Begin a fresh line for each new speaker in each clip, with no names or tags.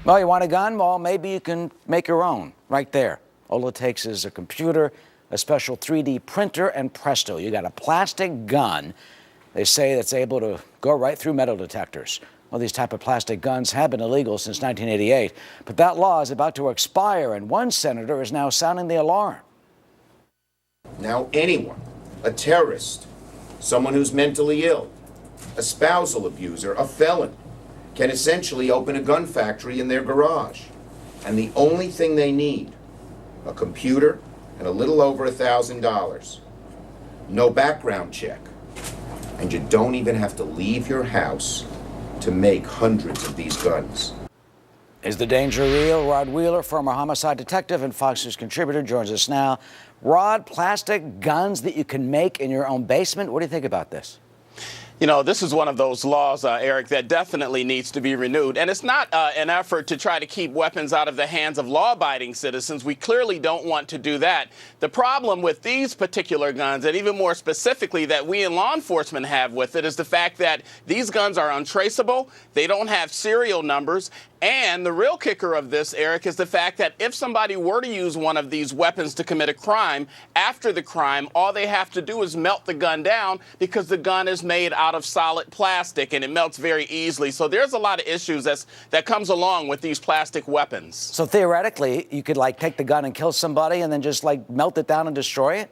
Well, you want a gun? Well, maybe you can make your own right there. All it takes is a computer, a special 3D printer, and presto, you got a plastic gun, they say, that's able to go right through metal detectors. Well, these type of plastic guns have been illegal since 1988, but that law is about to expire, and one senator is now sounding the alarm.
Now anyone, a terrorist, someone who's mentally ill, a spousal abuser, a felon, can essentially open a gun factory in their garage. And the only thing they need, a computer and a little over $1,000. No background check. And you don't even have to leave your house to make hundreds of these guns.
Is the danger real? Rod Wheeler, former homicide detective and Fox News contributor, joins us now. Rod, plastic guns that you can make in your own basement. What do you think about this?
You know, this is one of those laws, Eric, that definitely needs to be renewed. And it's not an effort to try to keep weapons out of the hands of law-abiding citizens. We clearly don't want to do that. The problem with these particular guns, and even more specifically that we in law enforcement have with it, is the fact that these guns are untraceable. They don't have serial numbers. And the real kicker of this, Eric, is the fact that if somebody were to use one of these weapons to commit a crime, after the crime, all they have to do is melt the gun down because the gun is made out of solid plastic and it melts very easily. So there's a lot of issues that comes along with these plastic weapons.
So theoretically, you could take the gun and kill somebody and then just melt it down and destroy it?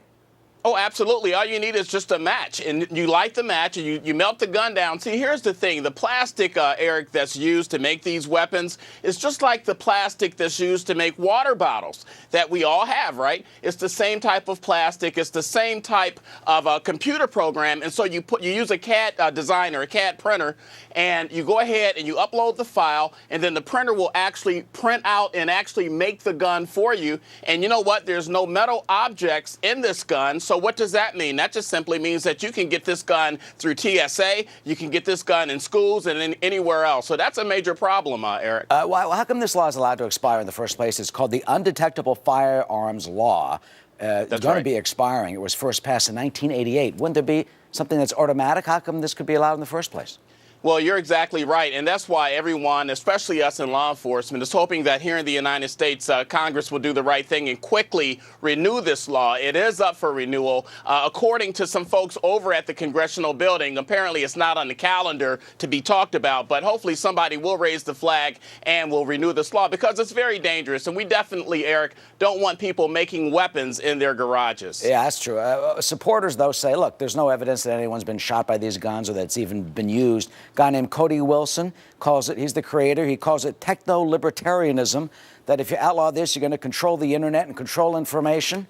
Oh, absolutely. All you need is just a match, and you light the match, and you melt the gun down. See, here's the thing. The plastic, Eric, that's used to make these weapons is just like the plastic that's used to make water bottles that we all have, right? It's the same type of plastic. It's the same type of a computer program, and so you use a CAD designer, a CAD printer, and you go ahead and you upload the file, and then the printer will actually print out and actually make the gun for you. And you know what? There's no metal objects in this gun, so what does that mean? That just simply means that you can get this gun through TSA, you can get this gun in schools and anywhere else. So that's a major problem, Eric.
How come this law is allowed to expire in the first place? It's called the Undetectable Firearms Law. It's going to be expiring. It was first passed in 1988. Wouldn't there be something that's automatic? How come this could be allowed in the first place?
Well, you're exactly right, and that's why everyone, especially us in law enforcement, is hoping that here in the United States, Congress will do the right thing and quickly renew this law. It is up for renewal. According to some folks over at the Congressional building, apparently it's not on the calendar to be talked about, but hopefully somebody will raise the flag and will renew this law because it's very dangerous, and we definitely, Eric, don't want people making weapons in their garages.
Yeah, that's true. Supporters, though, say, look, there's no evidence that anyone's been shot by these guns or that it's even been used. A guy named Cody Wilson calls it, he's the creator, he calls it techno-libertarianism, that if you outlaw this, you're going to control the internet and control information.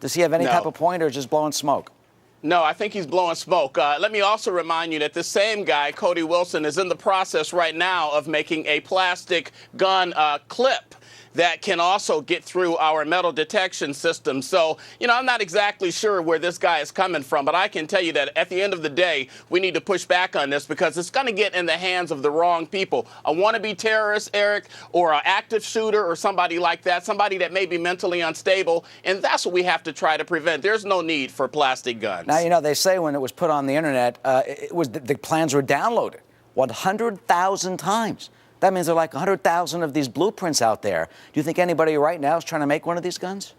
Does he have any type of point or just blowing smoke?
No, I think he's blowing smoke. Let me also remind you that this same guy, Cody Wilson, is in the process right now of making a plastic gun clip that can also get through our metal detection system. So, you know, I'm not exactly sure where this guy is coming from, but I can tell you that at the end of the day, we need to push back on this because it's going to get in the hands of the wrong people. A wannabe terrorist, Eric, or an active shooter or somebody like that, somebody that may be mentally unstable, and that's what we have to try to prevent. There's no need for plastic guns.
Now, you know, they say when it was put on the internet, the plans were downloaded 100,000 times. That means there are 100,000 of these blueprints out there. Do you think anybody right now is trying to make one of these guns?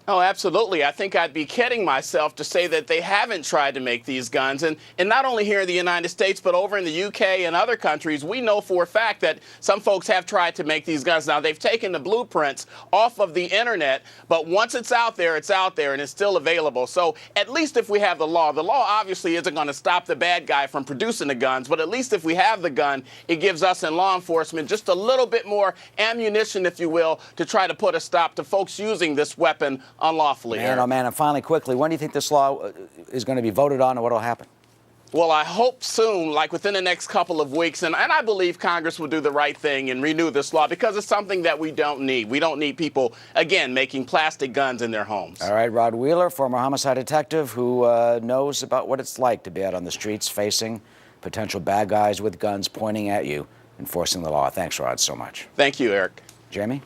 Oh, absolutely. I think I'd be kidding myself to say that they haven't tried to make these guns. And not only here in the United States, but over in the UK and other countries, we know for a fact that some folks have tried to make these guns. Now, they've taken the blueprints off of the internet, but once it's out there, and it's still available. So at least if we have the law obviously isn't going to stop the bad guy from producing the guns, but at least if we have the gun, it gives us in law enforcement just a little bit more ammunition, if you will, to try to put a stop to folks using this weapon unlawfully.
Man, oh man, and finally, quickly, when do you think this law is going to be voted on and what will happen?
Well, I hope soon, like within the next couple of weeks, and I believe Congress will do the right thing and renew this law because it's something that we don't need. We don't need people, again, making plastic guns in their homes.
All right, Rod Wheeler, former homicide detective who knows about what it's like to be out on the streets facing potential bad guys with guns pointing at you, enforcing the law. Thanks, Rod, so much.
Thank you, Eric.
Jamie?